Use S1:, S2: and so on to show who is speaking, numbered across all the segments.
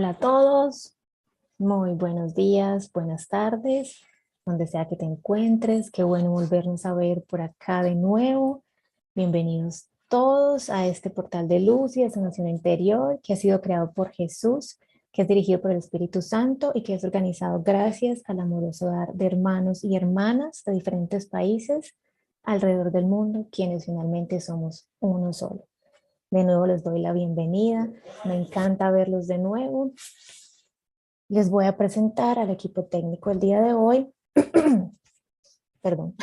S1: Hola a todos, muy buenos días, buenas tardes, donde sea que te encuentres. Qué bueno volvernos a ver por acá de nuevo. Bienvenidos todos a este portal de luz y de sanación interior que ha sido creado por Jesús, que es dirigido por el Espíritu Santo y que es organizado gracias al amoroso dar de hermanos y hermanas de diferentes países alrededor del mundo, quienes finalmente somos uno solo. De nuevo les doy la bienvenida. Me encanta verlos de nuevo. Les voy a presentar al equipo técnico el día de hoy. Perdón.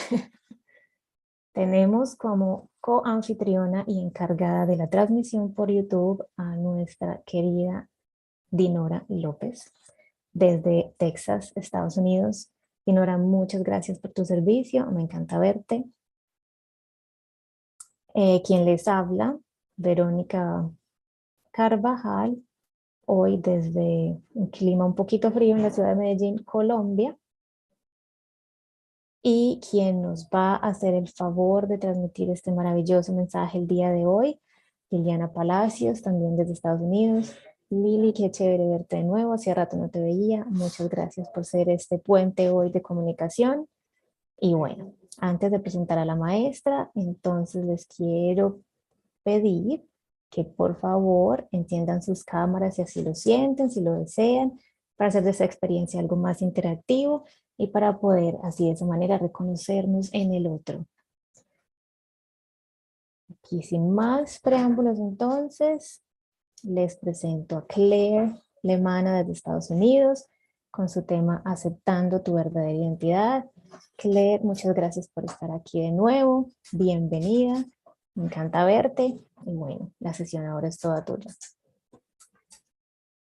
S1: Tenemos como coanfitriona y encargada de la transmisión por YouTube a nuestra querida Dinora López desde Texas, Estados Unidos. Dinora, muchas gracias por tu servicio. Me encanta verte. Quien les habla, Verónica Carvajal, hoy desde un clima un poquito frío en la ciudad de Medellín, Colombia. Y quien nos va a hacer el favor de transmitir este maravilloso mensaje el día de hoy, Liliana Palacios, también desde Estados Unidos. Lili, qué chévere verte de nuevo, hacía rato no te veía. Muchas gracias por ser este puente hoy de comunicación. Y bueno, antes de presentar a la maestra, entonces les quiero pedir que por favor enciendan sus cámaras si así lo sienten, si lo desean, para hacer de esa experiencia algo más interactivo y para poder así de esa manera reconocernos en el otro. Aquí sin más preámbulos entonces, les presento a Clare Lemanna desde Estados Unidos con su tema Aceptando tu verdadera identidad. Clare, muchas gracias por estar aquí de nuevo. Bienvenida. Me encanta verte. Y bueno, la sesión ahora es toda tuya.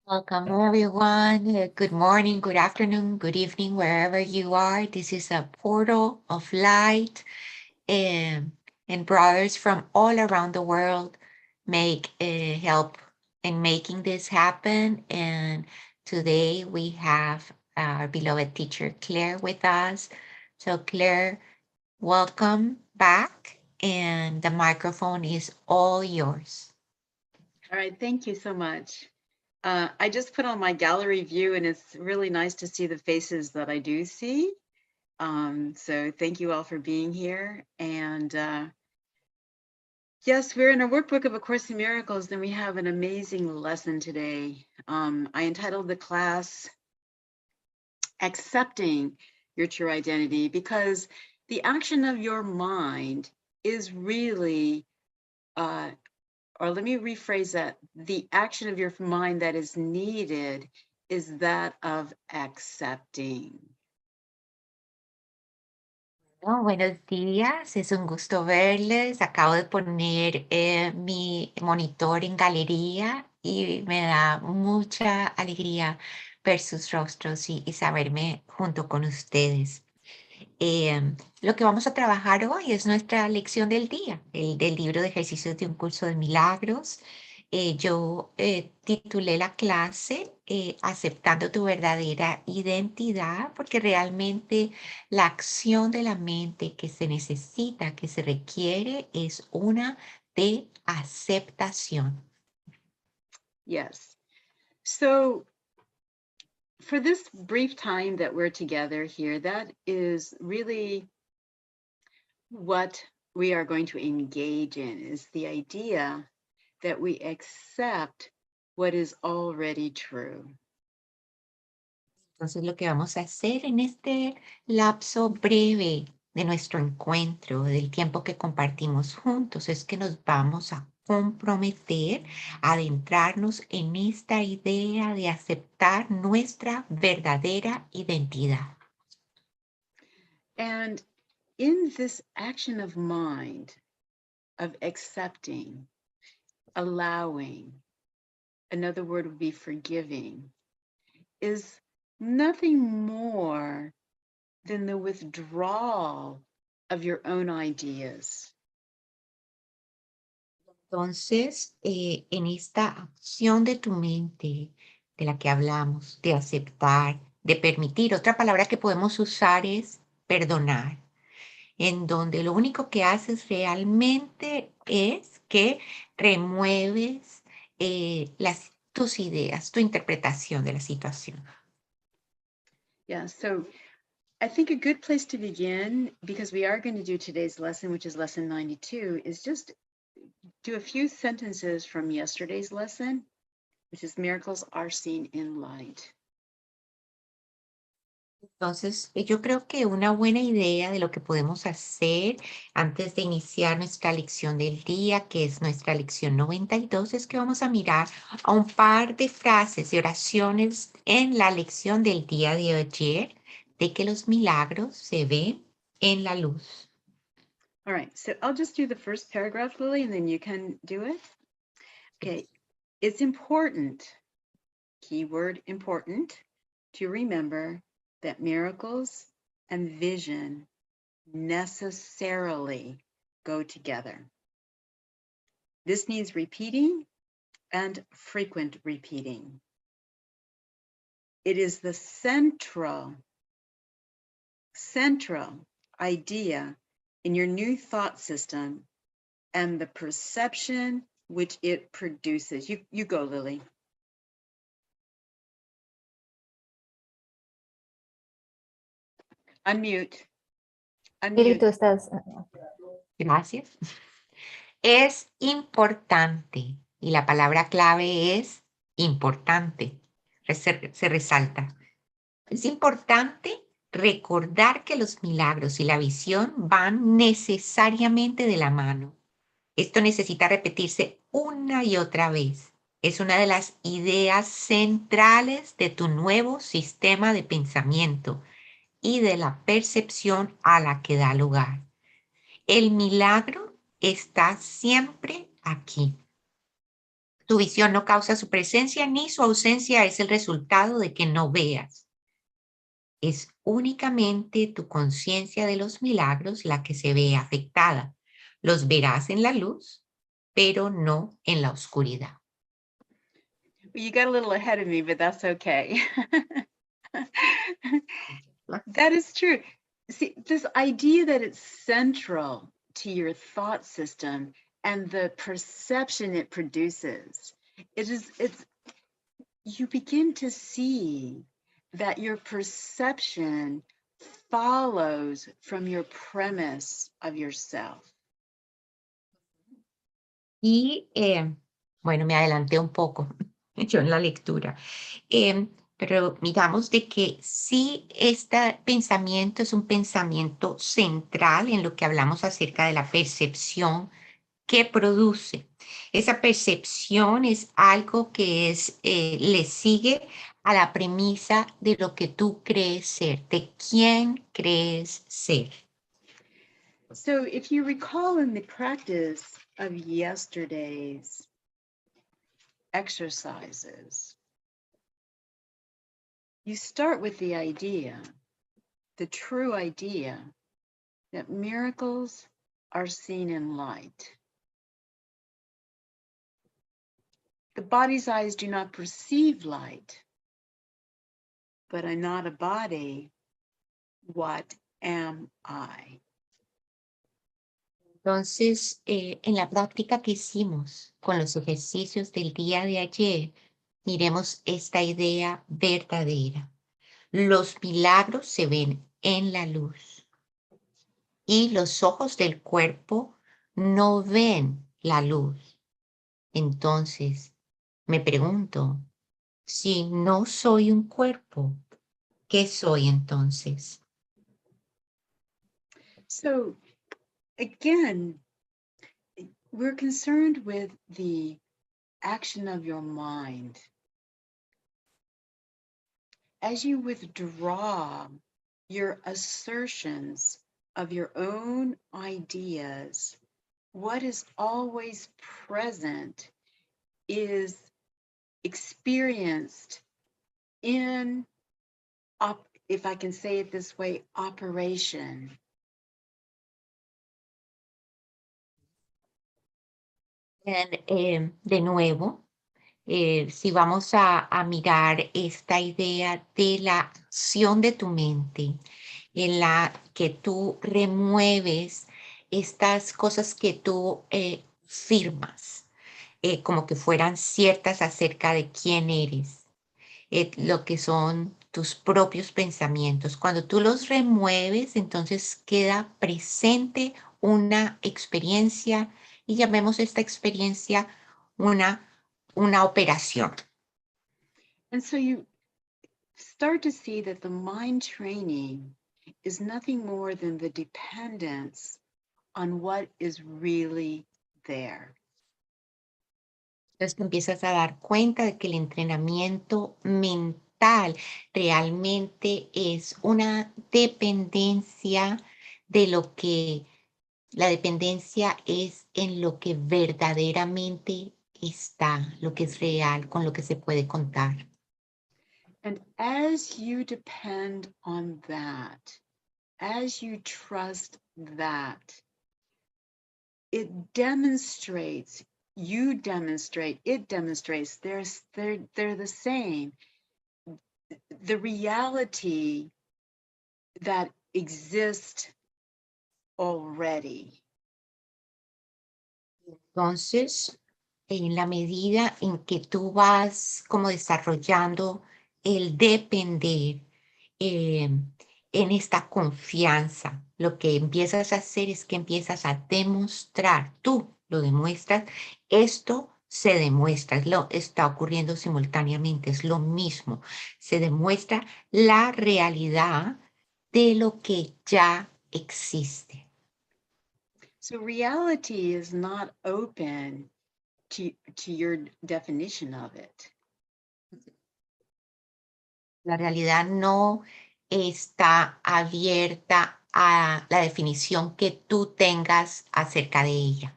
S2: Welcome everyone. Good morning, good afternoon, good evening, wherever you are. This is a portal of light, and brothers from all around the world make help in making this happen. And today we have our beloved teacher Claire with us. So Claire, welcome back, and the microphone is all yours.
S3: All right, thank you so much. I just put on my gallery view, and it's really nice to see the faces that I do see. So thank you all for being here. And yes, we're in a workbook of A Course in Miracles, and we have an amazing lesson today. I entitled the class Accepting Your True Identity, because the action of your mind is really or let me rephrase that, the action of your mind that is needed is that of accepting.
S2: Oh, buenos días, es un gusto verles. Acabo de poner mi monitor en galería y me da mucha alegría ver sus rostros y saberme junto con ustedes. Lo que vamos a trabajar hoy es nuestra lección del día, del libro de ejercicios de Un Curso de Milagros. Yo titulé la clase Aceptando tu verdadera identidad, porque realmente la acción de la mente que se necesita, que se requiere, es una de aceptación.
S3: Yes. So for this brief time that we're together here, that is really what we are going to engage in, is the idea that we accept what is already true.
S2: Entonces, lo que vamos a hacer en este lapso breve de nuestro encuentro, del tiempo que compartimos juntos, es que nos vamos a comprometer a adentrarnos en esta idea de aceptar nuestra verdadera identidad.
S3: And in this action of mind, of accepting, allowing, another word would be forgiving, is nothing more than the withdrawal of your own ideas.
S2: Entonces, en esta acción de tu mente, de la que hablamos, de aceptar, de permitir, otra palabra que podemos usar es perdonar, en donde lo único que haces realmente es que remueves tus ideas, tu interpretación de la situación.
S3: Yeah, so I think a good place to begin, because we are going to do today's lesson, which is lesson 92, is just do a few sentences from yesterday's lesson, which is miracles are seen in light.
S2: Entonces, yo creo que una buena idea de lo que podemos hacer antes de iniciar nuestra lección del día, que es nuestra lección 92, es que vamos a mirar a un par de frases y oraciones en la lección del día de ayer, de que los milagros se ven en la luz.
S3: All right, so I'll just do the first paragraph, Lily, and then you can do it. Okay, it's important, keyword important, to remember that miracles and vision necessarily go together. This needs repeating and frequent repeating. It is the central idea in your new thought system and the perception which it produces. You go, Lily. Unmute.
S1: Lili, tú
S3: Unmute.
S1: estás...
S2: Gracias. Es importante, y la palabra clave es importante, se resalta. Es importante recordar que los milagros y la visión van necesariamente de la mano. Esto necesita repetirse una y otra vez. Es una de las ideas centrales de tu nuevo sistema de pensamiento y de la percepción a la que da lugar. El milagro está siempre aquí. Tu visión no causa su presencia ni su ausencia es el resultado de que no veas. Es únicamente tu conciencia de los milagros la que se ve afectada. Los verás en la luz, pero no en la oscuridad.
S3: Well, you got a little ahead of me, but that's okay. That is true. See, this idea that it's central to your thought system and the perception it produces, you begin to see that your perception follows from your premise of yourself.
S2: Y bueno, me adelanté un poco yo en la lectura, pero digamos de que sí, este pensamiento es un pensamiento central en lo que hablamos acerca de la percepción que produce. Esa percepción es algo que le sigue a la premisa de lo que tú crees ser, de quién crees ser.
S3: So if you recall in the practice of yesterday's exercises, you start with the idea, the true idea, that miracles are seen in light. The body's eyes do not perceive light, but I'm not a body. What am I?
S2: Entonces, en la práctica que hicimos con los ejercicios del día de ayer, miremos esta idea verdadera. Los milagros se ven en la luz y los ojos del cuerpo no ven la luz. Entonces, me pregunto, si no soy un cuerpo, ¿qué soy entonces?
S3: So again, we're concerned with the action of your mind. As you withdraw your assertions of your own ideas, what is always present is experienced in, if I can say it this way, operation.
S2: De nuevo, si vamos a mirar esta idea de la acción de tu mente, en la que tú remueves estas cosas que tú firmas, como que fueran ciertas acerca de quién eres, lo que son tus propios pensamientos. Cuando tú los remueves, entonces queda presente una experiencia y llamemos esta experiencia una operación.
S3: And so you start to see that the mind training is nothing more than the dependence on what is really there.
S2: Entonces te empiezas a dar cuenta de que el entrenamiento mental realmente es una dependencia de lo que, la dependencia es en lo que verdaderamente está, lo que es real, con lo que se puede contar.
S3: And as you depend on that, as you trust that, it demonstrates, you demonstrate, it demonstrates, they're the same. The reality that exists already.
S2: Entonces, en la medida en que tú vas como desarrollando el depender en esta confianza, lo que empiezas a hacer es que empiezas a demostrar, tú lo demuestras, esto se demuestra, está ocurriendo simultáneamente, es lo mismo, se demuestra la realidad de lo que ya existe.
S3: So reality is not open to your definition of it.
S2: La realidad no está abierta a la definición que tú tengas acerca de ella.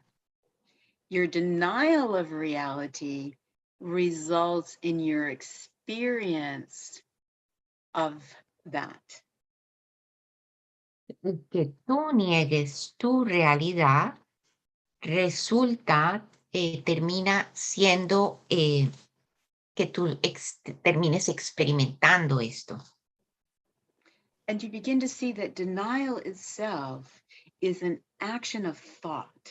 S3: Your denial of reality results in your experience of that.
S2: Que tú niegues tu realidad resulta, termina siendo que tú termines experimentando esto.
S3: And you begin to see that denial itself is an action of thought.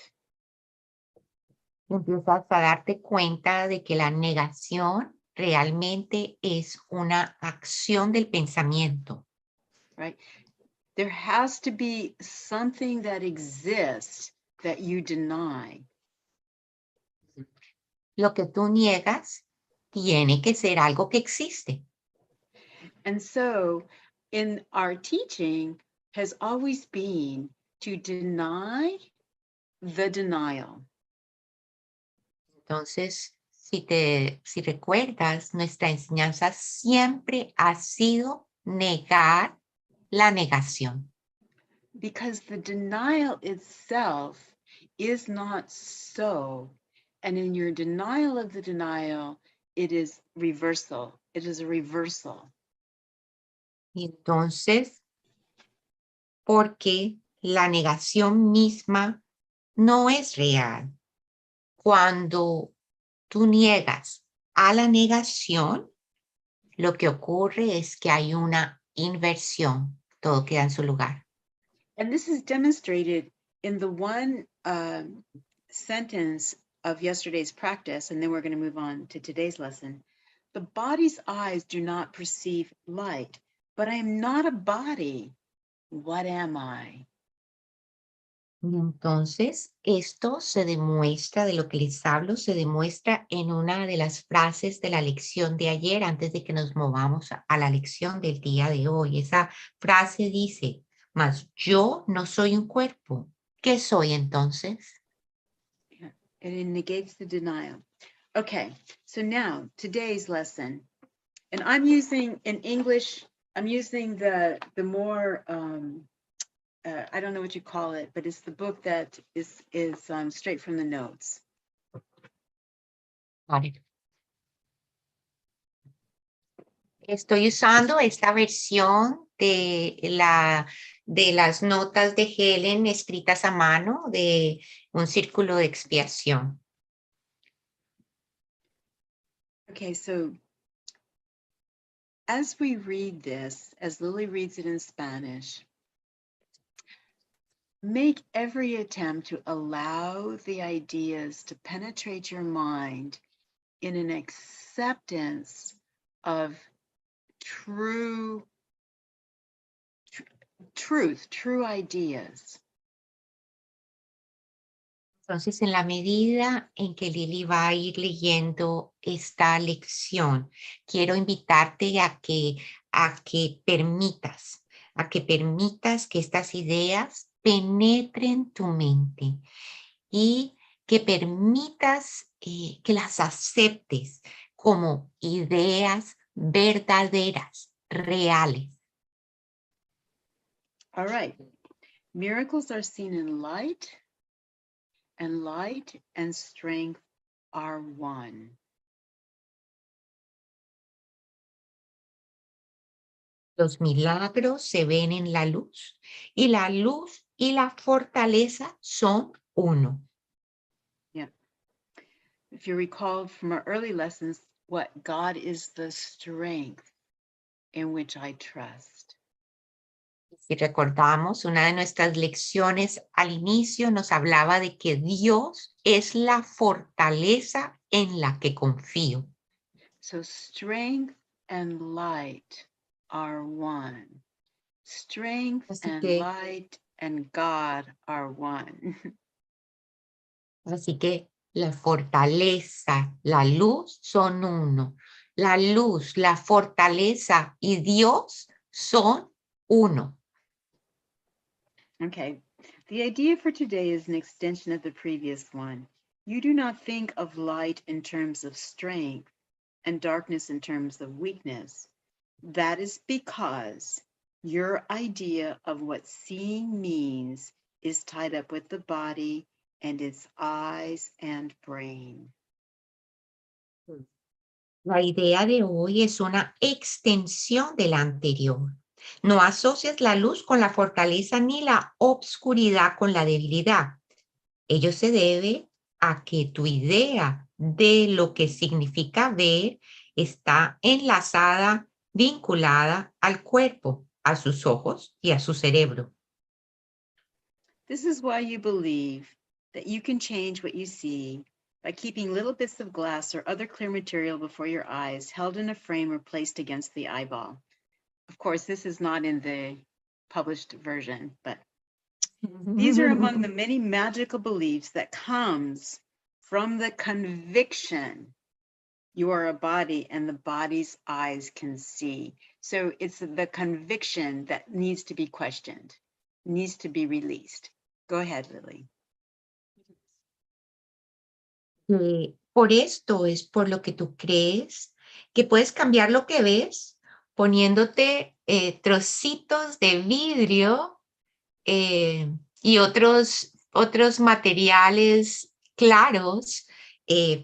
S2: Empiezas a darte cuenta de que la negación realmente es una acción del pensamiento.
S3: Right? There has to be something that exists that you deny.
S2: Lo que tú niegas tiene que ser algo que existe.
S3: And so in our teaching has always been to deny the denial.
S2: Entonces, si recuerdas, nuestra enseñanza siempre ha sido negar la negación.
S3: Because the denial itself is not so. And in your denial of the denial, it is reversal. It is a reversal.
S2: Entonces, porque la negación misma no es real. Cuando tú niegas a la negación, lo que ocurre es que hay una inversión. Todo queda en su lugar.
S3: And this is demonstrated in the one sentence of yesterday's practice, and then we're going to move on to today's lesson. The body's eyes do not perceive light, but I am not a body. What am I?
S2: Entonces, esto se demuestra, de lo que les hablo, se demuestra en una de las frases de la lección de ayer, antes de que nos movamos a la lección del día de hoy. Esa frase dice, mas yo no soy un cuerpo. ¿Qué soy entonces?
S3: And it negates the denial. Okay, so now today's lesson, and I'm using in English, I'm using the more, I don't know what you call it, but it's the book that is straight from the notes.
S2: Vale. Estoy usando esta versión de las notas de Helen escritas a mano de un círculo de expiación.
S3: Okay, so as we read this, as Lily reads it in Spanish, make every attempt to allow the ideas to penetrate your mind in an acceptance of true ideas.
S2: Entonces, en la medida en que Lili va a ir leyendo esta lección, quiero invitarte a que permitas que estas ideas penetren tu mente y que permitas que las aceptes como ideas verdaderas, reales.
S3: All right. Miracles are seen in light, and light and strength are one.
S2: Los milagros se ven en la luz y la fortaleza son uno.
S3: Yeah. If you recall from our early lessons, what God is the strength in which I trust.
S2: Si recordamos, una de nuestras lecciones al inicio nos hablaba de que Dios es la fortaleza en la que confío.
S3: So strength and light are one. Strength and light and God are one.
S2: Así que la fortaleza, la luz son uno. La luz, la fortaleza y Dios son uno.
S3: Okay, the idea for today is an extension of the previous one. You do not think of light in terms of strength and darkness in terms of weakness. That is because your idea of what seeing means is tied up with the body and its eyes and brain.
S2: La idea de hoy es una extensión de la anterior. No asocias la luz con la fortaleza ni la obscuridad con la debilidad. Ello se debe a que tu idea de lo que significa ver está enlazada, vinculada al cuerpo, a sus ojos y a su cerebro.
S3: This is why you believe that you can change what you see by keeping little bits of glass or other clear material before your eyes, held in a frame or placed against the eyeball. Of course, this is not in the published version, but these are among the many magical beliefs that comes from the conviction you are a body and the body's eyes can see. So it's the conviction that needs to be questioned, needs to be released. Go ahead, Lily.
S2: Por esto es por lo que tú crees que puedes cambiar lo que ves poniéndote trocitos de vidrio y otros materiales claros,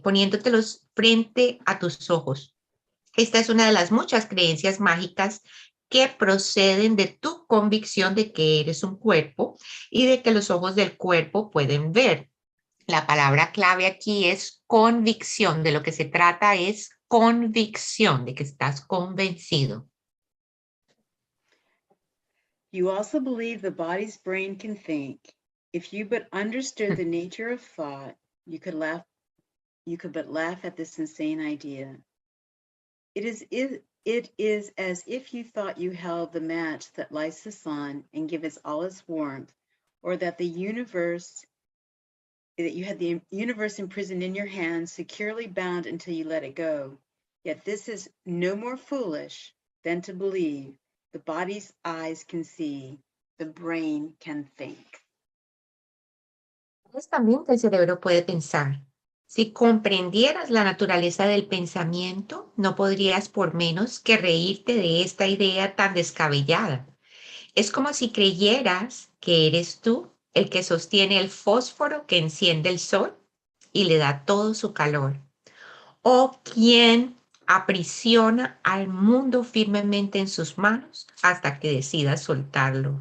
S2: poniéndotelos frente a tus ojos. Esta es una de las muchas creencias mágicas que proceden de tu convicción de que eres un cuerpo y de que los ojos del cuerpo pueden ver. La palabra clave aquí es convicción. De lo que se trata es convicción, de que estás convencido.
S3: You also believe the body's brain can think. If you but understood the nature of thought, you could but laugh at this insane idea. It is as if you thought you held the match that lights the sun and gives all its warmth, or that you had the universe imprisoned in your hand, securely bound until you let it go. Yet this is no more foolish than to believe the body's eyes can see, the brain can think.
S2: Es también que el cerebro puede pensar. Si comprendieras la naturaleza del pensamiento, no podrías por menos que reírte de esta idea tan descabellada. Es como si creyeras que eres tú el que sostiene el fósforo que enciende el sol y le da todo su calor, o quien aprisiona al mundo firmemente en sus manos hasta que decida soltarlo.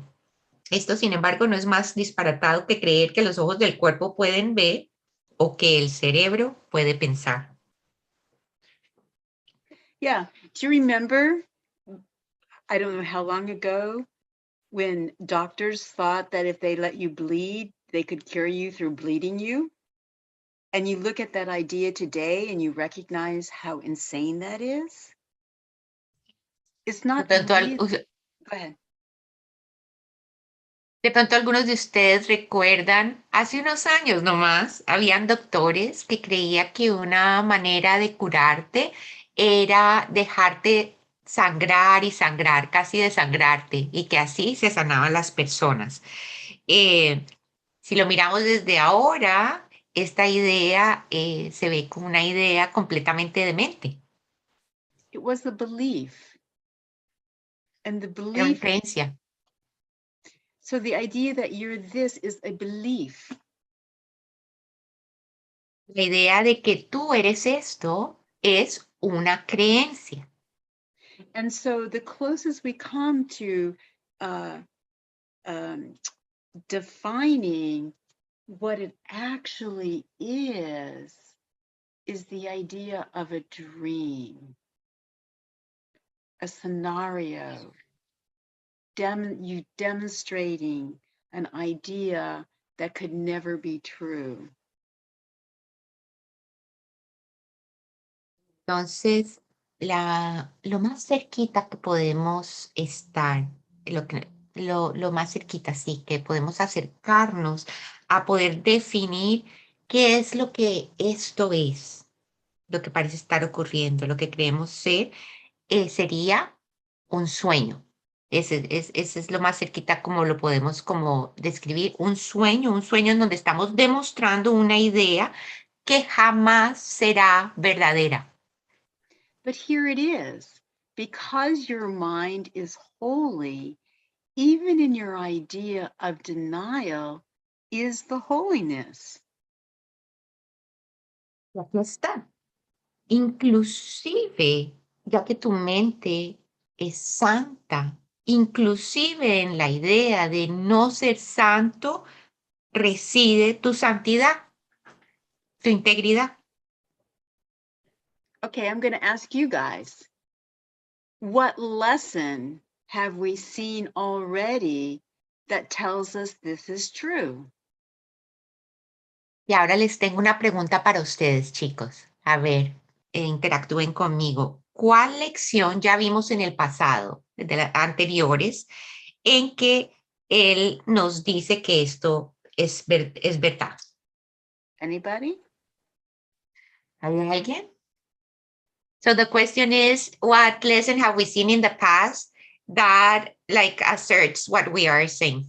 S2: Esto, sin embargo, no es más disparatado que creer que los ojos del cuerpo pueden ver o que el cerebro puede pensar.
S3: Yeah, do you remember, I don't know how long ago, when doctors thought that if they let you bleed, they could cure you through bleeding you. And you look at that idea today and you recognize how insane that is. It's not really, go ahead.
S2: De pronto algunos de ustedes recuerdan, hace unos años nomás, habían doctores que creían que una manera de curarte era dejarte sangrar y sangrar, casi desangrarte, y que así se sanaban las personas. Si lo miramos desde ahora, esta idea se ve como una idea completamente demente.
S3: It was the belief. And the
S2: Era una
S3: belief,
S2: creencia.
S3: so the idea that you're this is a belief.
S2: La idea de que tú eres esto es una creencia.
S3: And so the closest we come to defining what it actually is the idea of a dream, a scenario, you demonstrating an idea that could never be true.
S2: Entonces, lo más cerquita que podemos estar, lo más cerquita, sí, que podemos acercarnos a poder definir qué es lo que esto es, lo que parece estar ocurriendo, lo que creemos ser, sería un sueño. Ese es lo más cerquita como lo podemos como describir, un sueño en donde estamos demostrando una idea que jamás será verdadera.
S3: But here it is, because your mind is holy, even in your idea of denial is the holiness.
S2: Y aquí está. Inclusive, ya que tu mente es santa, inclusive en la idea de no ser santo, reside tu santidad, tu integridad.
S3: Okay, I'm going to ask you guys, what lesson have we seen already that tells us this is true?
S2: Y ahora les tengo una pregunta para ustedes, chicos. A ver, interactúen conmigo. ¿Cuál lección ya vimos en el pasado, de las anteriores, en que él nos dice que esto es verdad?
S3: Anybody?
S2: ¿Hay alguien? So the question is, what lesson have we seen in the past that like asserts what we are saying?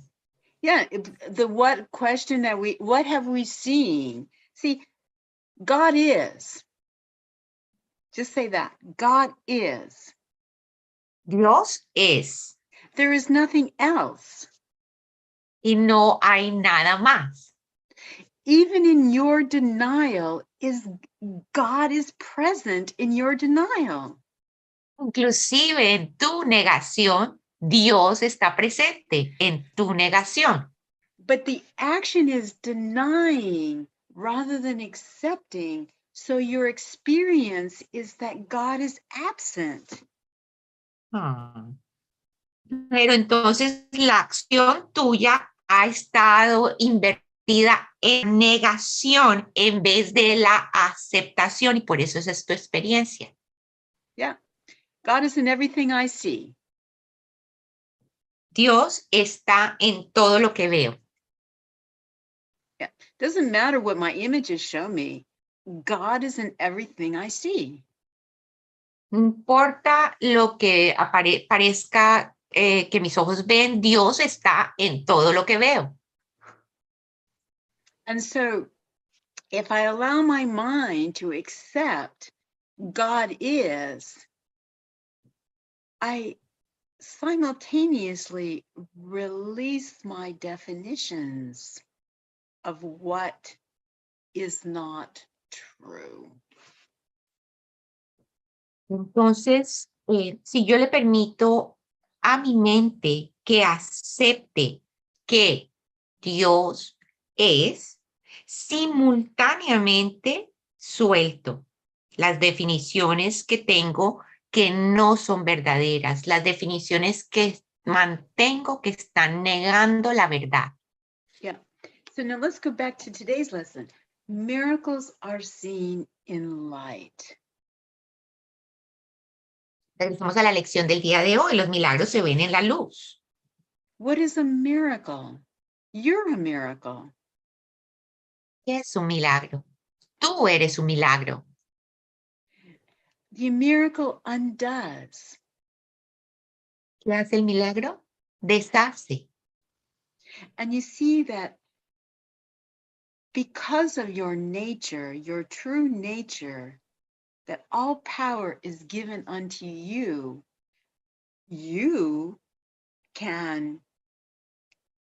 S3: Yeah, the what question that what have we seen? See, God is. Just say that. God is.
S2: Dios es.
S3: There is nothing else.
S2: Y no hay nada más.
S3: Even in your denial, God is present in your denial.
S2: Inclusive en tu negación, Dios está presente en tu negación.
S3: But the action is denying rather than accepting. So your experience is that God is absent.
S2: Pero entonces la acción tuya ha estado invertida en negación en vez de la aceptación y por eso esa es tu experiencia.
S3: Yeah, God is in everything I see.
S2: Dios está en todo lo que veo.
S3: Yeah, doesn't matter what my images show me. God is in everything I see.
S2: No importa lo que parezca que mis ojos ven, Dios está en todo lo que veo.
S3: And so if I allow my mind to accept God is, I simultaneously release my definitions of what is not true.
S2: Entonces, si yo le permito a mi mente que acepte que Dios es, simultáneamente suelto las definiciones que tengo que no son verdaderas, las definiciones que mantengo que están negando la verdad.
S3: Yeah. So now let's go back to today's lesson. Miracles are seen in light.
S2: Regresamos a la lección del día de hoy. Los milagros se ven en la luz.
S3: What is a miracle? You're a miracle.
S2: ¿Qué es un milagro? Tú eres un milagro.
S3: The miracle undoes.
S2: ¿Qué hace el milagro? Deshace.
S3: And you see that because of your nature, your true nature, that all power is given unto you, you can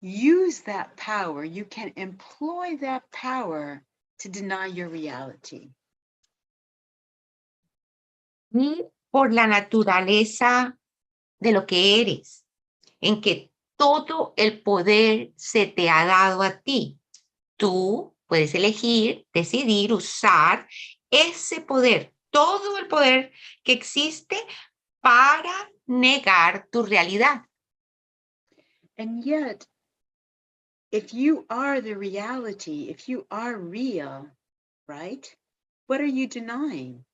S3: use that power, you can employ that power to deny your reality.
S2: Y por la naturaleza de lo que eres, en que todo el poder se te ha dado a ti. Tú puedes elegir, decidir, usar ese poder, todo el poder que existe para negar tu realidad.
S3: And yet, if you are the reality, if you are real, right? What are you denying?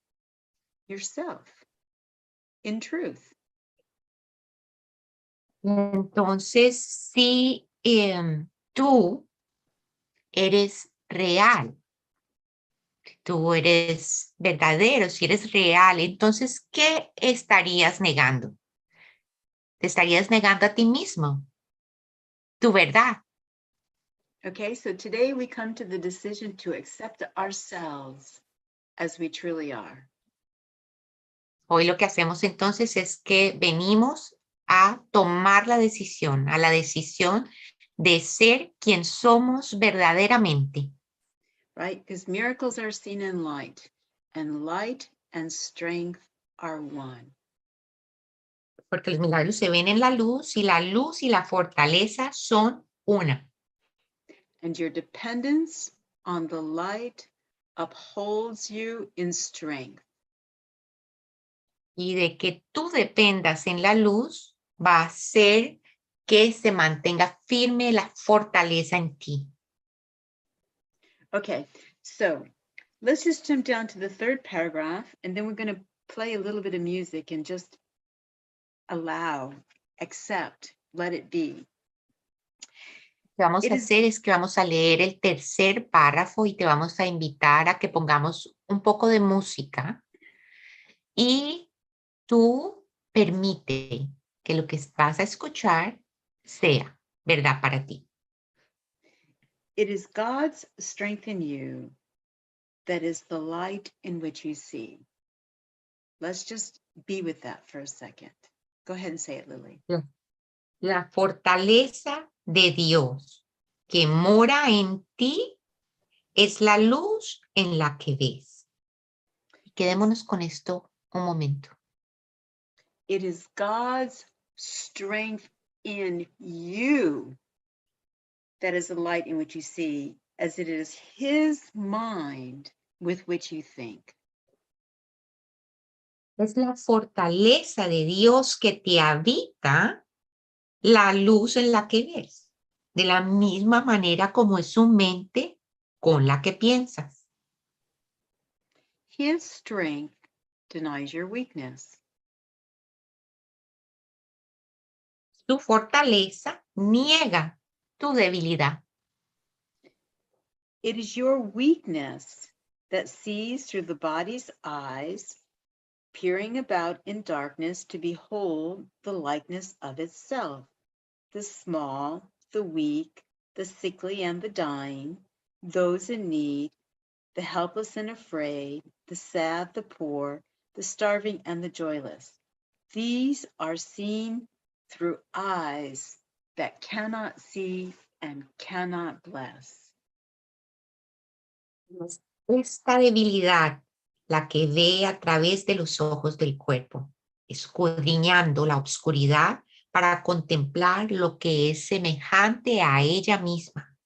S3: Yourself, in truth.
S2: Entonces, si tú eres real, tú eres verdadero, si eres real, entonces, ¿qué estarías negando? Te estarías negando a ti mismo, tu verdad.
S3: Okay, so today we come to the decision to accept ourselves as we truly are.
S2: Hoy lo que hacemos entonces es que venimos a tomar la decisión, a la decisión de ser quien somos verdaderamente.
S3: Right? Because miracles are seen in light, and light and strength are one.
S2: Porque los milagros se ven en la luz y la fortaleza son una.
S3: And your dependence on the light upholds you in strength.
S2: Y de que tú dependas en la luz va a hacer que se mantenga firme la fortaleza en ti.
S3: Okay, so let's just jump down to the third paragraph, and then we're going to play a little bit of music and just allow, accept, let it be.
S2: Lo que vamos a hacer es que vamos a leer el tercer párrafo y te vamos a invitar a que pongamos un poco de música y tú permite que lo que vas a escuchar sea verdad para ti.
S3: It is God's strength in you that is the light in which you see. Let's just be with that for a second. Go ahead and say it, Lily.
S2: La fortaleza de Dios que mora en ti es la luz en la que ves. Quedémonos con esto un momento.
S3: It is God's strength in you that is the light in which you see, as it is his mind with which you think.
S2: Es la fortaleza de Dios que te habita la luz en la que ves, de la misma manera como es su mente con la que piensas.
S3: His strength denies your weakness.
S2: Su fortaleza niega tu debilidad.
S3: It is your weakness that sees through the body's eyes, peering about in darkness to behold the likeness of itself, the small, the weak, the sickly and the dying, those in need, the helpless and afraid, the sad, the poor, the starving and the joyless. These are seen through eyes that cannot see and cannot bless.
S2: Esta debilidad, la que ve a través de los ojos del cuerpo, escudriñando la oscuridad para contemplar lo que es semejante a ella misma.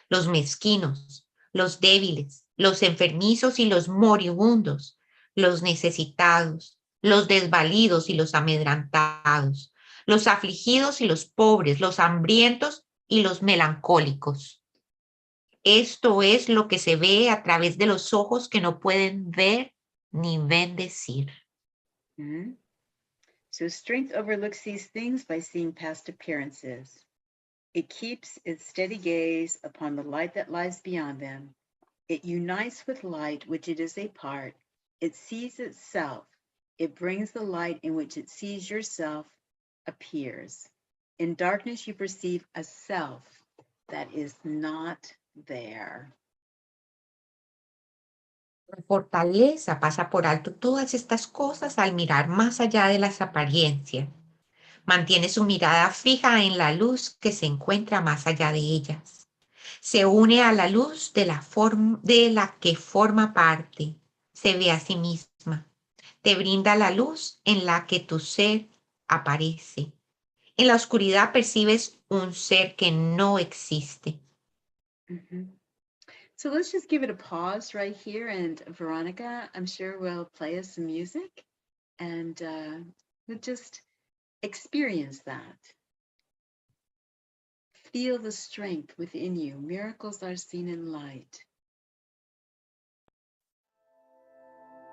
S2: Los mezquinos, los débiles, los enfermizos y los moribundos, los necesitados, los desvalidos y los amedrentados, los afligidos y los pobres, los hambrientos y los melancólicos. Esto es lo que se ve a través de los ojos que no pueden ver ni bendecir.
S3: Mhm. So strength overlooks these things by seeing past appearances. It keeps its steady gaze upon the light that lies beyond them. It unites with light which it is a part. It sees itself. It brings the light in which it sees yourself appears. In darkness you perceive a self that is not there.
S2: La fortaleza pasa por alto todas estas cosas al mirar más allá de las apariencias. Mantiene su mirada fija en la luz que se encuentra más allá de ellas. Se une a la luz de la que forma parte. Se ve a sí misma. Te brinda la luz en la que tu ser aparece. En la oscuridad percibes un ser que no existe.
S3: Mm-hmm. So let's just give it a pause right here. And Veronica, I'm sure will play us some music and we'll just experience that. Feel the strength within you. Miracles are seen in light.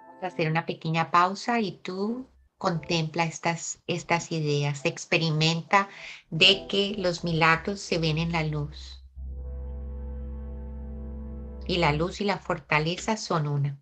S2: Vamos a hacer una pequeña pausa y tú contempla estas ideas. Experimenta de que los milagros se ven en la luz. Y la luz y la fortaleza son una.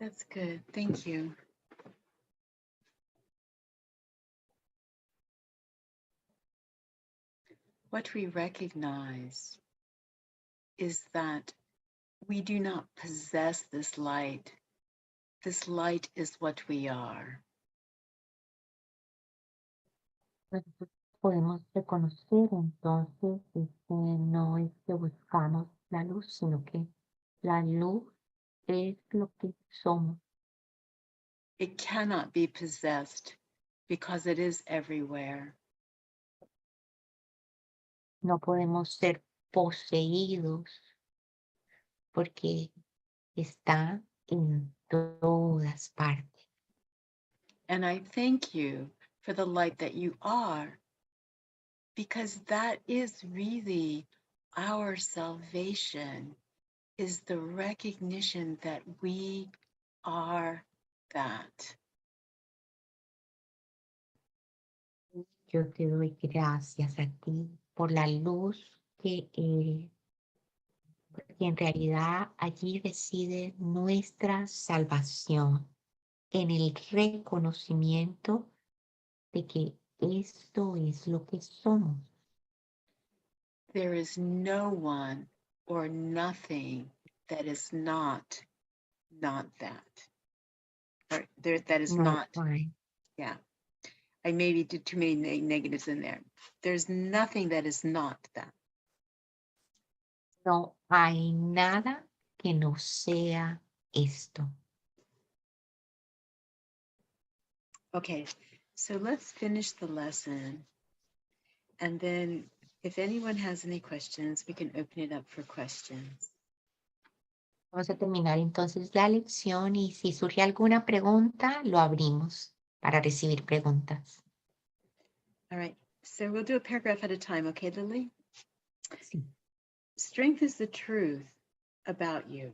S3: That's good. Thank you. What we recognize is that we do not possess this light. This light is what we are.
S2: Podemos reconocer entonces no es que buscamos la luz, sino que la luz es lo que somos.
S3: It cannot be possessed because it is everywhere.
S2: No podemos ser poseídos porque está en todas partes.
S3: And I thank you for the light that you are, because that is really our salvation, is the recognition that we are that.
S2: Yo te doy gracias a ti por la luz que en realidad allí reside nuestra salvación, en el reconocimiento de que esto es lo que somos.
S3: There is no one or nothing that is not that. Or there, that is
S2: No
S3: not,
S2: hay,
S3: yeah. I maybe did too many negatives in there. There's nothing that is not that.
S2: no hay nada que no sea esto.
S3: Okay, so let's finish the lesson. And then if anyone has any questions, we can open it up for questions.
S2: Vamos a terminar entonces la lección y si surge alguna pregunta, lo abrimos para recibir preguntas.
S3: All right, so we'll do a paragraph at a time, okay, Lily?
S2: Sí.
S3: Strength is the truth about you.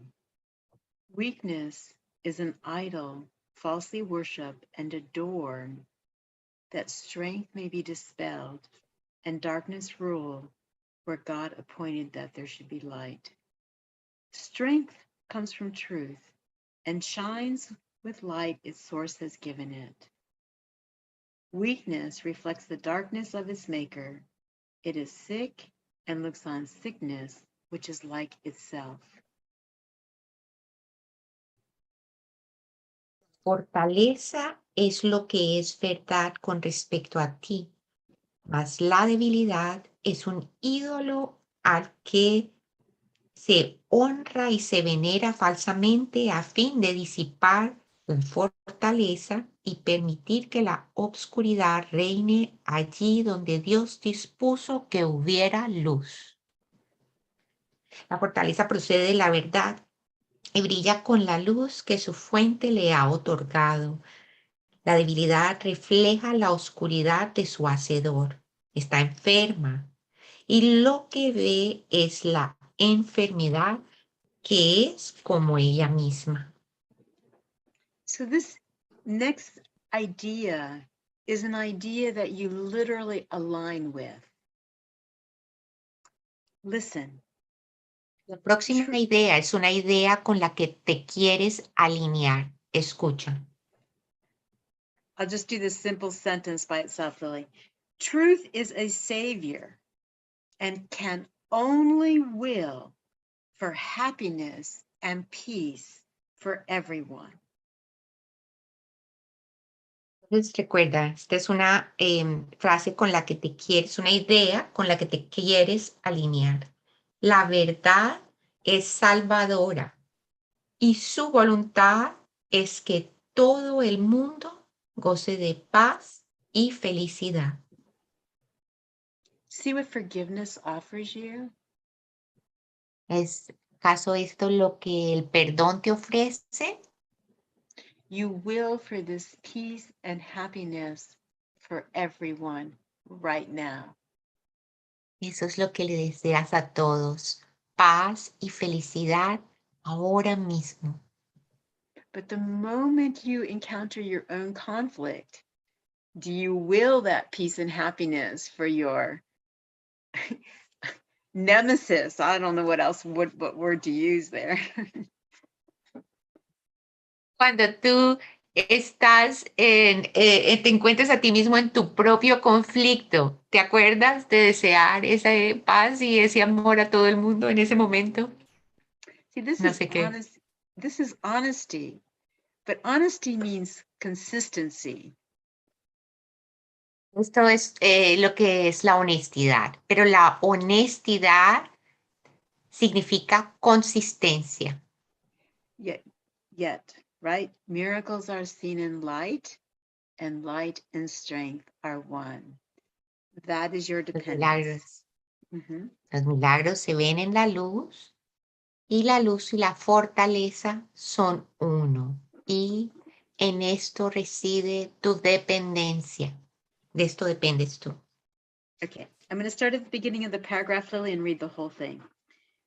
S3: Weakness is an idol falsely worshipped and adored, that strength may be dispelled and darkness rule where God appointed that there should be light. Strength comes from truth and shines with light its source has given it. Weakness reflects the darkness of its maker. It is sick and looks on sickness, which is like itself.
S2: Fortaleza es lo que es verdad con respecto a ti, mas la debilidad es un ídolo al que se honra y se venera falsamente a fin de disipar la fortaleza y permitir que la obscuridad reine allí donde Dios dispuso que hubiera luz. La fortaleza procede de la verdad y brilla con la luz que su fuente le ha otorgado. La debilidad refleja la oscuridad de su hacedor. Está enferma y lo que ve es la enfermedad que es como ella misma.
S3: So this next idea is an idea that you literally align with. Listen.
S2: La próxima idea es una idea con la que te quieres alinear. Escucha.
S3: I'll just do this simple sentence by itself, Lily. Truth is a savior and can only will for happiness and peace for everyone.
S2: Entonces recuerda, esta es una frase con la que te quieres, una idea con la que te quieres alinear. La verdad es salvadora y su voluntad es que todo el mundo goce de paz y felicidad.
S3: See what forgiveness offers you?
S2: ¿Es acaso esto lo que el perdón te ofrece?
S3: You will for this peace and happiness for everyone right now.
S2: Eso es lo que le deseas a todos, paz y felicidad ahora mismo.
S3: But the moment you encounter your own conflict, do you will that peace and happiness for your nemesis? I don't know what else, what word to use there.
S2: Cuando tú estás te encuentras a ti mismo en tu propio conflicto, ¿te acuerdas de desear esa paz y ese amor a todo el mundo en ese momento?
S3: See, this
S2: No
S3: is
S2: sé qué.
S3: honest. This is honesty, but honesty means consistency.
S2: Esto es lo que es la honestidad, pero la honestidad significa consistencia.
S3: Yet, right? Miracles are seen in light, and light and strength are one. That is your
S2: Los
S3: dependence.
S2: milagros, los milagros se ven en la luz y la luz y la fortaleza son uno. Y en esto reside tu dependencia. De esto dependes tú.
S3: Okay, I'm going to start at the beginning of the paragraph, Lily, and read the whole thing.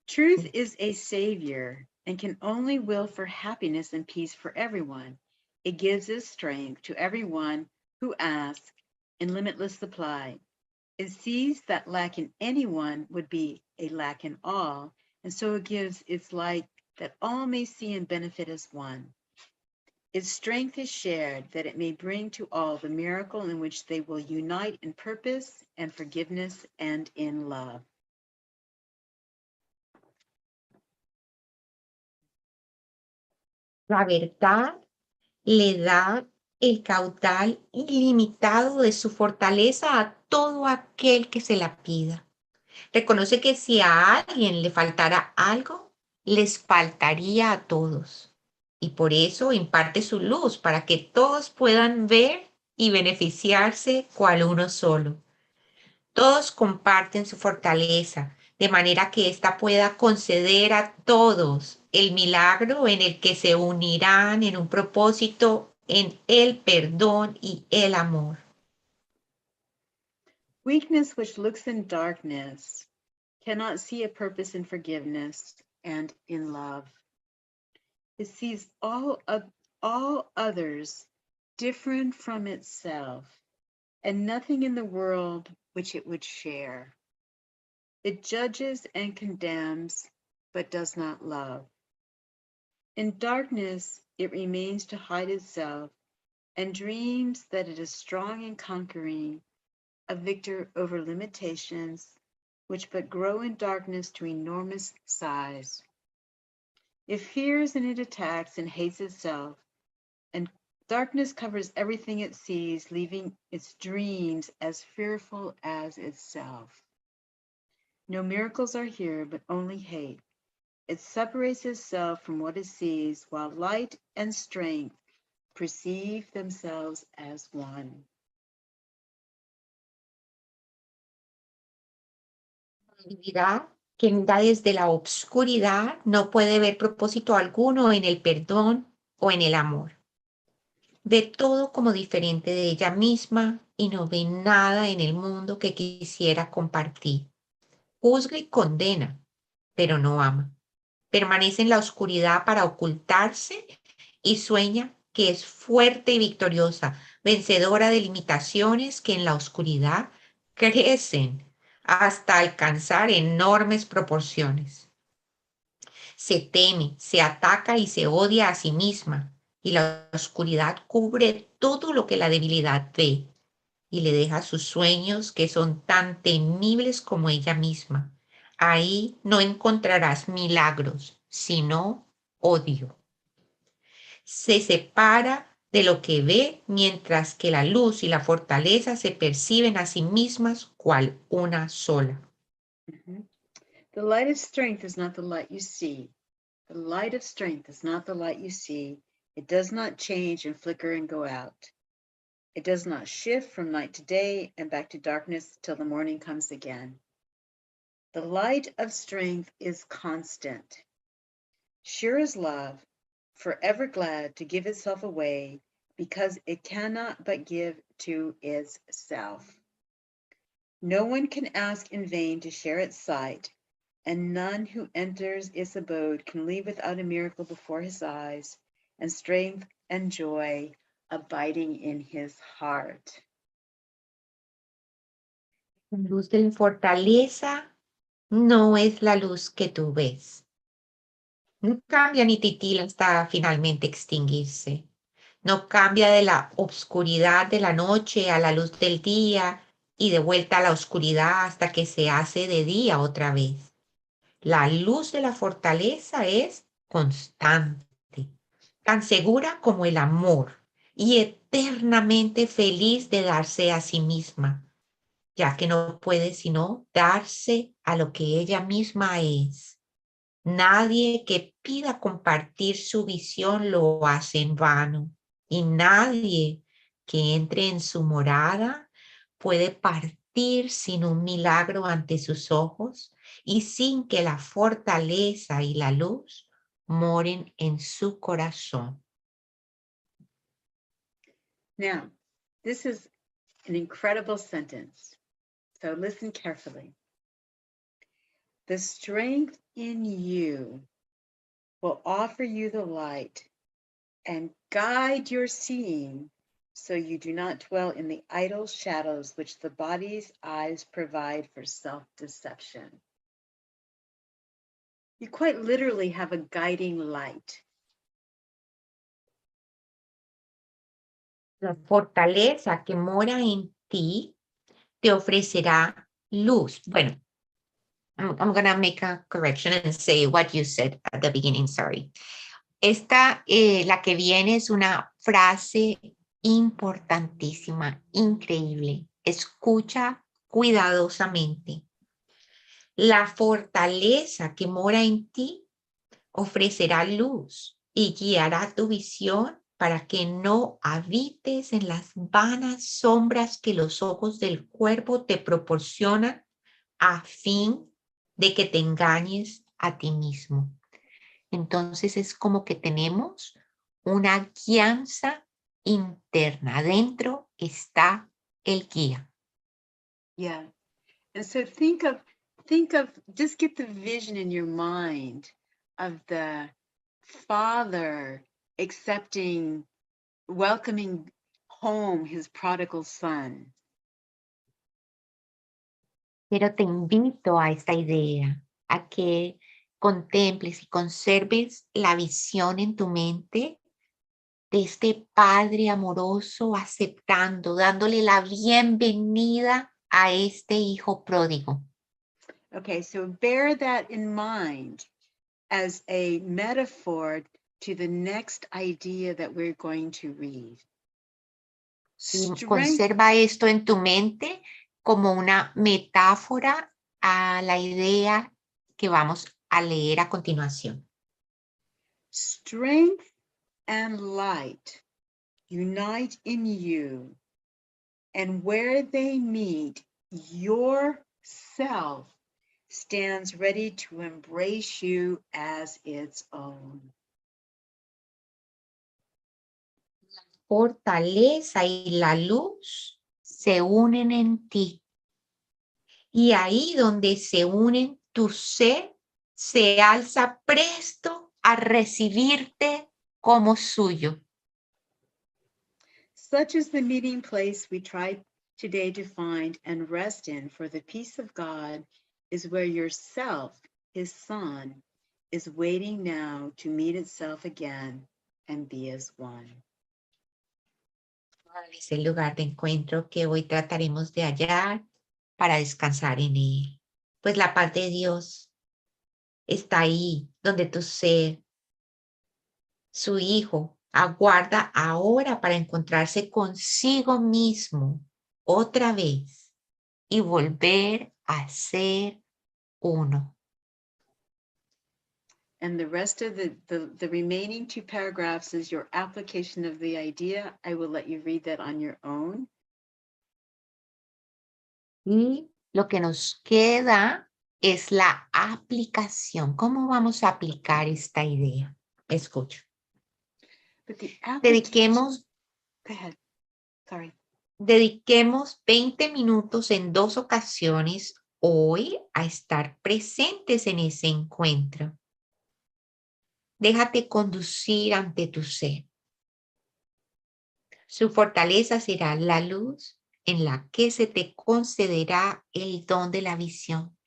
S3: Truth is a savior and can only will for happiness and peace for everyone. It gives its strength to everyone who asks in limitless supply. It sees that lack in anyone would be a lack in all, and so it gives its light that all may see and benefit as one. Its strength is shared that it may bring to all the miracle in which they will unite in purpose and forgiveness and in love.
S2: La verdad le da el caudal ilimitado de su fortaleza a todo aquel que se la pida. Reconoce que si a alguien le faltara algo, les faltaría a todos. Y por eso imparte su luz para que todos puedan ver y beneficiarse cual uno solo. Todos comparten su fortaleza, de manera que ésta pueda conceder a todos el milagro en el que se unirán en un propósito en el perdón y el amor.
S3: Weakness which looks in darkness cannot see a purpose in forgiveness and in love. It sees all others different from itself and nothing in the world which it would share. It judges and condemns, but does not love. In darkness, it remains to hide itself and dreams that it is strong and conquering, a victor over limitations, which but grow in darkness to enormous size. It fears and it attacks and hates itself, and darkness covers everything it sees, leaving its dreams as fearful as itself. No miracles are here, but only hate. It separates itself from what it sees, while light and strength perceive themselves as one.
S2: La divinidad que mira desde la obscuridad no puede ver propósito alguno en el perdón o en el amor. Ve todo como diferente de ella misma y no ve nada en el mundo que quisiera compartir. Juzga y condena, pero no ama. Permanece en la oscuridad para ocultarse y sueña que es fuerte y victoriosa, vencedora de limitaciones que en la oscuridad crecen hasta alcanzar enormes proporciones. Se teme, se ataca y se odia a sí misma, y la oscuridad cubre todo lo que la debilidad ve y le deja sus sueños que son tan temibles como ella misma. Ahí no encontrarás milagros, sino odio. Se separa de lo que ve, mientras que la luz y la fortaleza se perciben a sí mismas cual una sola.
S3: The light of strength is not the light you see. The light of strength is not the light you see. It does not change and flicker and go out. It does not shift from night to day and back to darkness till the morning comes again. The light of strength is constant, sure as love, forever glad to give itself away, because it cannot but give to itself. No one can ask in vain to share its sight, and none who enters its abode can leave without a miracle before his eyes, and strength and joy abiding in his heart.
S2: La luz de la fortaleza no es la luz que tú ves. No cambia ni titila hasta finalmente extinguirse. No cambia de la oscuridad de la noche a la luz del día y de vuelta a la oscuridad hasta que se hace de día otra vez. La luz de la fortaleza es constante, tan segura como el amor y eternamente feliz de darse a sí misma, ya que no puede sino darse a lo que ella misma es. Nadie que pida compartir su visión lo hace en vano, y nadie que entre en su morada puede partir sin un milagro ante sus ojos y sin que la fortaleza y la luz moren en su corazón.
S3: Now, this is an incredible sentence, so listen carefully. The strength in you will offer you the light and guide your seeing so you do not dwell in the idle shadows which the body's eyes provide for self-deception. You quite literally have a guiding light.
S2: La fortaleza que mora en ti te ofrecerá luz. Bueno, I'm going to make a correction and say what you said at the beginning, sorry. Esta, la que viene es una frase importantísima, increíble. Escucha cuidadosamente. La fortaleza que mora en ti ofrecerá luz y guiará tu visión para que no habites en las vanas sombras que los ojos del cuerpo te proporcionan a fin de que te engañes a ti mismo. Entonces es como que tenemos una guianza interna. Adentro está el guía.
S3: Yeah. And so think of, just get the vision in your mind of the father accepting, welcoming home his prodigal son.
S2: Pero te invito a esta idea, a que contemples y conserves la visión en tu mente de este Padre amoroso aceptando, dándole la bienvenida a este hijo pródigo.
S3: Okay, so bear that in mind as a metaphor to the next idea that we're going to read.
S2: Y conserva esto en tu mente como una metáfora a la idea que vamos a leer a continuación.
S3: Strength and light unite in you, and where they meet, your self stands ready to embrace you as its own.
S2: Fortaleza y la luz se unen en ti. Y ahí donde se unen, tu ser se alza presto a recibirte como suyo.
S3: Such is the meeting place we try today to find and rest in, for the peace of God is where yourself, his son, is waiting now to meet itself again and be as one.
S2: Es el lugar de encuentro que hoy trataremos de hallar para descansar en él. Pues la paz de Dios está ahí donde tu ser, su hijo, aguarda ahora para encontrarse consigo mismo otra vez y volver a ser uno.
S3: And the rest of the remaining two paragraphs is your application of the idea. I will let you read that on your own.
S2: Y lo que nos queda es la aplicación. ¿Cómo vamos a aplicar esta idea? Escucha.
S3: But the application,
S2: Dediquemos
S3: go ahead. Sorry.
S2: Dediquemos 20 minutos en 2 ocasiones hoy a estar presentes en ese encuentro. Déjate conducir ante tu ser. Su fortaleza será la luz en la que se te concederá el don de la visión.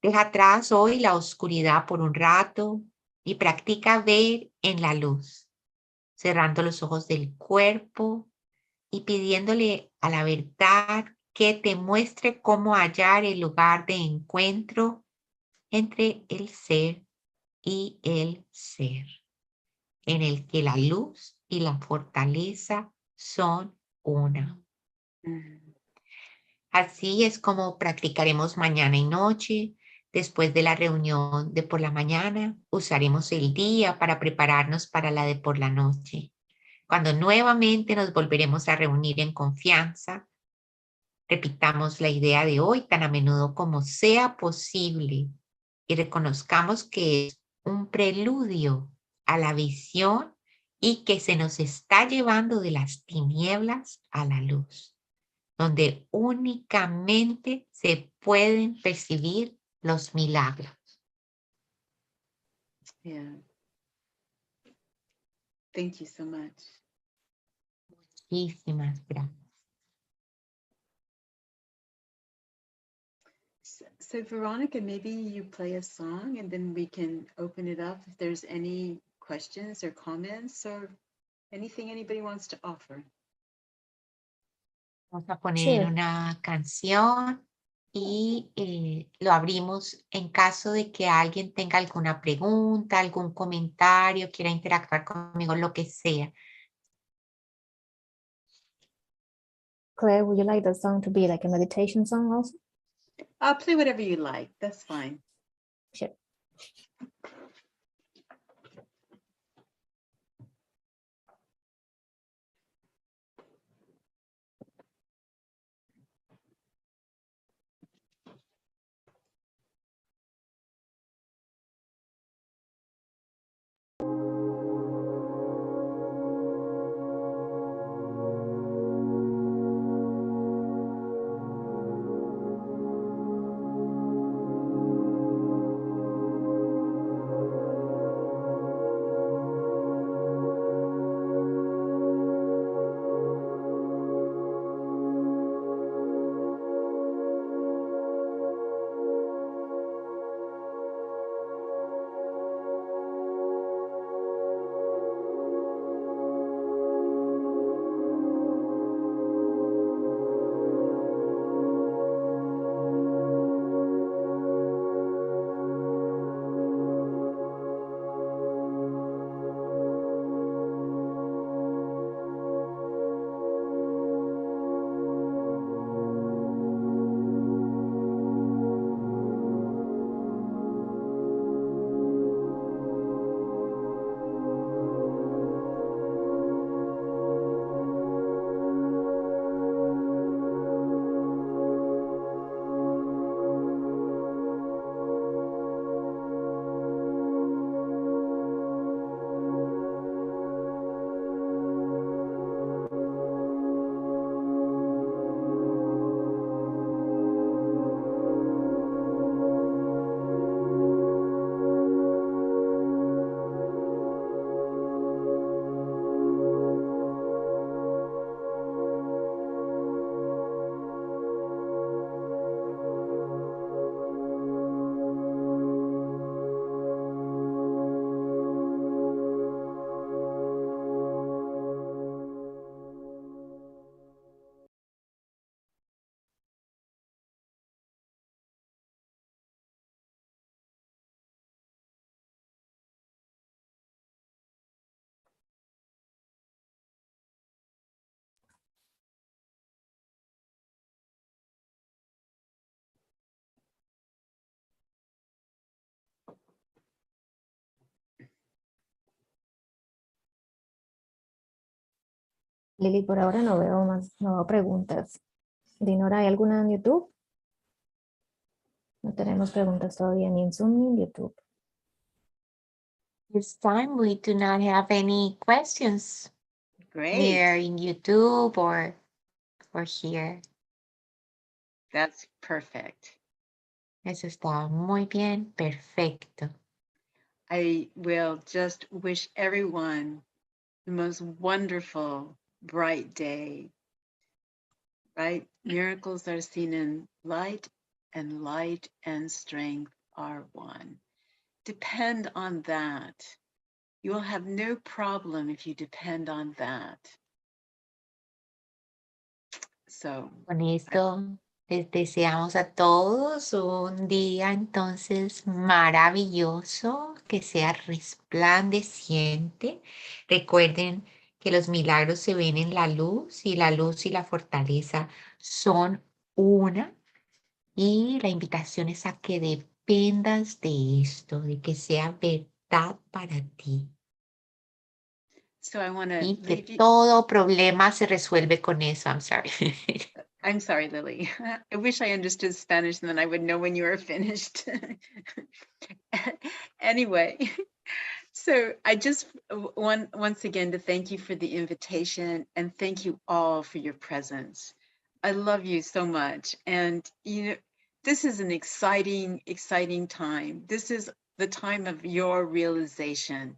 S2: Deja atrás hoy la oscuridad por un rato y practica ver en la luz, cerrando los ojos del cuerpo y pidiéndole a la verdad que te muestre cómo hallar el lugar de encuentro entre el ser y el ser, en el que la luz y la fortaleza son una. Así es como practicaremos mañana y noche. Después de la reunión de por la mañana, usaremos el día para prepararnos para la de por la noche. Cuando nuevamente nos volveremos a reunir en confianza, repitamos la idea de hoy tan a menudo como sea posible y reconozcamos que es un preludio a la visión y que se nos está llevando de las tinieblas a la luz, donde únicamente se pueden percibir los milagros.
S3: Yeah. Thank you so much.
S2: Muchísimas gracias.
S3: So Veronica, maybe you play a song and then we can open it up if there's any questions or comments or anything anybody wants to offer.
S2: Vamos a poner
S1: Sure.
S2: una canción y lo abrimos en caso de que alguien tenga alguna pregunta, algún comentario, quiera interactuar conmigo, lo que sea.
S1: Claire, would you like the song to be like a meditation song also?
S3: I'll play whatever you like. That's fine.
S1: Sure. Lili, por ahora no veo más, no veo preguntas. Dinora, ¿hay alguna en YouTube? No tenemos preguntas todavía ni en Zoom ni en YouTube.
S2: This time we do not have any questions
S3: Great.
S2: near in YouTube or here.
S3: That's perfect.
S2: Eso está muy bien, perfecto.
S3: I will just wish everyone the most wonderful, bright day, right? Miracles are seen in light and strength are one. depend on that. You will have no problem if you depend on that. So,
S2: Con esto les deseamos a todos un día entonces maravilloso, que sea resplandeciente. Recuerden que los milagros se ven en la luz y la fortaleza son una. Y la invitación es a que dependas de esto, de que sea verdad para ti.
S3: so I want to
S2: Y que
S3: leave you.
S2: todo problema se resuelve con eso. I'm sorry.
S3: I'm sorry, Lily. I wish I understood Spanish and then I would know when you were finished. Anyway, so I just want once again to thank you for the invitation and thank you all for your presence. I love you so much. And, you know, this is an exciting, exciting time. This is the time of your realization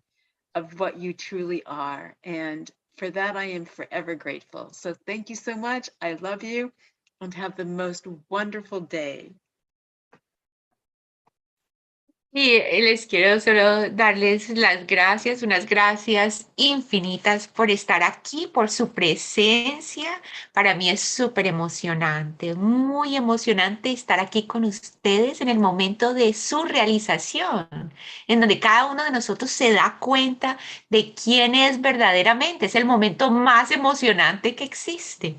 S3: of what you truly are. And for that, I am forever grateful. So thank you so much. I love you and have the most wonderful day.
S2: Y les quiero solo darles las gracias, unas gracias infinitas por estar aquí, por su presencia. Para mí es súper emocionante, muy emocionante estar aquí con ustedes en el momento de su realización, en donde cada uno de nosotros se da cuenta de quién es verdaderamente. Es el momento más emocionante que existe.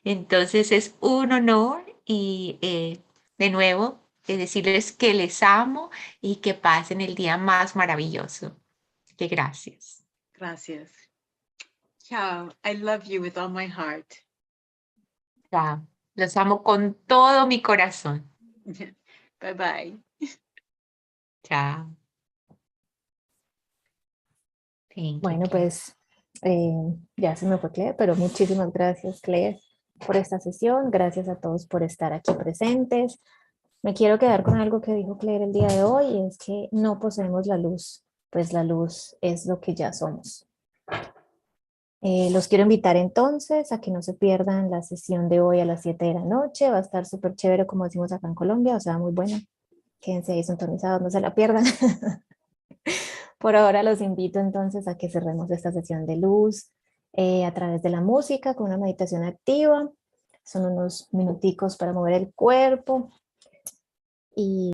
S2: Entonces es un honor y de nuevo decirles que les amo y que pasen el día más maravilloso. Que gracias.
S3: Gracias. Ciao. I love you with all my heart.
S2: Chao. Los amo con todo mi corazón.
S3: Bye bye.
S2: Chao. Thank you,
S1: Bueno,
S2: Claire.
S1: pues ya se me fue Claire, pero muchísimas gracias, Claire, por esta sesión. Gracias a todos por estar aquí presentes. Me quiero quedar con algo que dijo Claire el día de hoy, y es que no poseemos la luz, pues la luz es lo que ya somos. Los quiero invitar entonces a que no se pierdan la sesión de hoy a las 7 de la noche. Va a estar súper chévere, como decimos acá en Colombia, o sea, muy buena. Quédense ahí sintonizados, no se la pierdan. Por ahora los invito entonces a que cerremos esta sesión de luz a través de la música con una meditación activa. Son unos minuticos para mover el cuerpo y